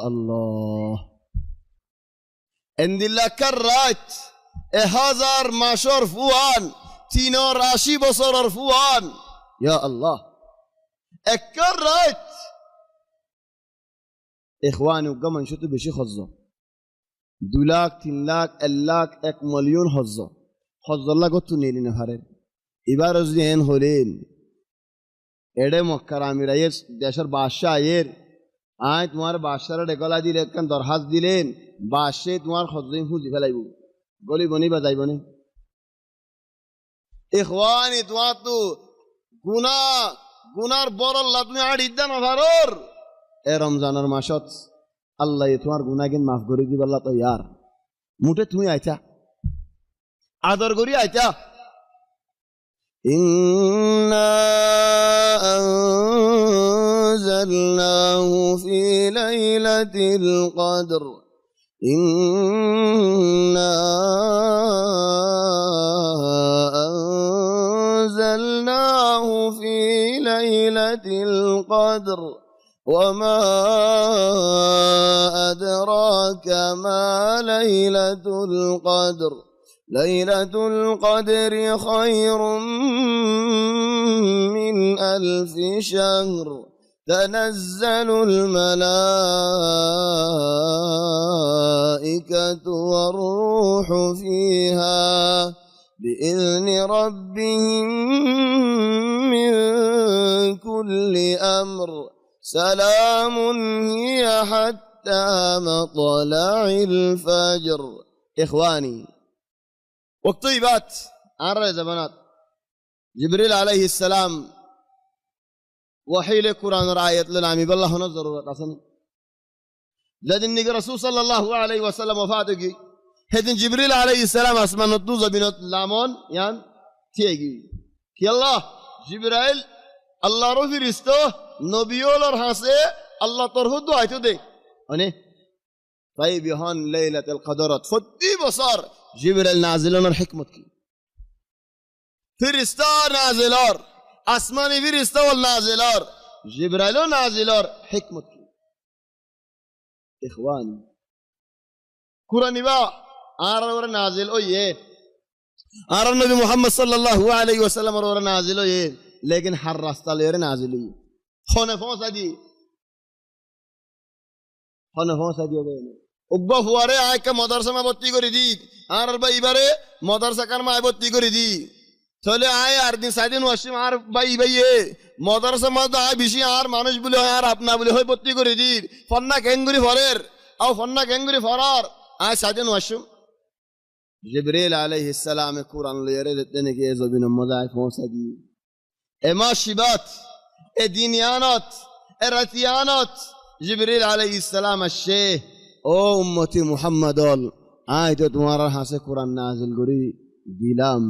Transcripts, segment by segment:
আল্লাহ এন্দিল্লা কাররাত 1000 মাসর Fuan 380 বছরের Fuan ইয়া আল্লাহ acre রাত ইখওয়ানি গমান শুধু বেশি হজ্জ 2 লাখ 3 লাখ 1 লাখ 1 মিলিয়ন হজ্জ লাগত নিলি না হারে এবার যদি এন হলেন এডে মক্কার আমির আয়ের দেশের বাদশাহ আয়ের আয় তোমার বাদশারা ডেকলা দিলে একখান দরখাস্ত দিলেন বাদশাহ তোমার হজ্জে হুজি ফেলাইব গলি বনি বা যাইব নি ইখওয়ানি তোমার তো গুনার বড় আল্লাহ তুমি আর ইদ্দা না ভারর এ রমজানের মাসত আল্লাহ তোমার গুনাহগিন মাফ করে দিব আল্লাহ তো ইয়ার মুঠে তুমি আইতা আদর করি আইতা ইন্না আনজালনাহু ফি লাইলাতিল কদর ইন্না আনজালনাহু ফি লাইলাতিল কদর وما أدراك ما ليلة القدر ليلة القدر خير من 1000 شهر تنزل الملائكة والروح فيها بإذن ربهم من كل أمر سلام هي حتى مطلع الفجر إخواني وقت طيبات عرّ زبنات جبريل عليه السلام وحي القرآن رعاية للعمي بالله نظر ورقصني لدن رسول صلى الله عليه وسلم وفاتك هدن جبريل عليه السلام اسمان نطوزة بنت لامون يعني تيجي كي الله جبريل الله روفي رستو নবীওয়ালার হাসে আল্লাহ তরহুদ আইতো দে মানে তাই বিহান লাইলাতুল কদরত প্রতি বছর জিবরাইল নাজিলানোর হিকমত কি ফেরেশতা নাজিলার আসমানি ফেরেশতা ওয়াল নাজিলার জিবরাইল নাজিলার হিকমত কি ইখওয়ানি কুরআনি বা আর ওর নাজিল ওয়ে আর নবী মুহাম্মদ সাল্লাল্লাহু আলাইহি ওয়াসাল্লাম ওর নাজিল ওয়ে लेकिन हर रास्ता ले नाजिल हुई होने फौसा दी হবে উগ্বা ফুয়ারে আয় কা মাদ্রাসা মা ভর্তি করে দি আর ভাই এবারে মাদ্রাসা কার মা ভর্তি করে দি চলে আয় আর দিন সাইদিন ওয়াসিম আর ভাই মাদ্রাসা মা আয় বেশি আর মানুষ বলে হয় আর আপনা বলে হয় ভর্তি করে দি ফন্না কেঙ্গুরি ফরের আও ফন্না কেঙ্গুরি ফরার আয় সাইদিন ওয়াসিম জিবরিল আলাইহিস সালাম কুরআন লিয়ে দেনে কে জবিন মজায় পৌঁছা দি এমা শিবাত এ দিনিয়ানত এ রাতিয়ানত জিবরিল আলাইহিস সালাম আসে ও উম্মতি মুহাম্মাদল আয় তো তোমার হাসে কোরআন নাজিল করি দিলাম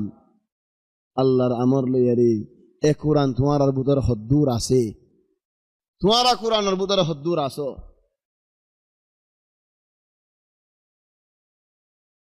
আল্লাহর আমর লইয়ারি এ কোরআন তোমার ভিতরে হদ্দুর আছে তোমার কোরআনের ভিতরে হদ্দুর আছে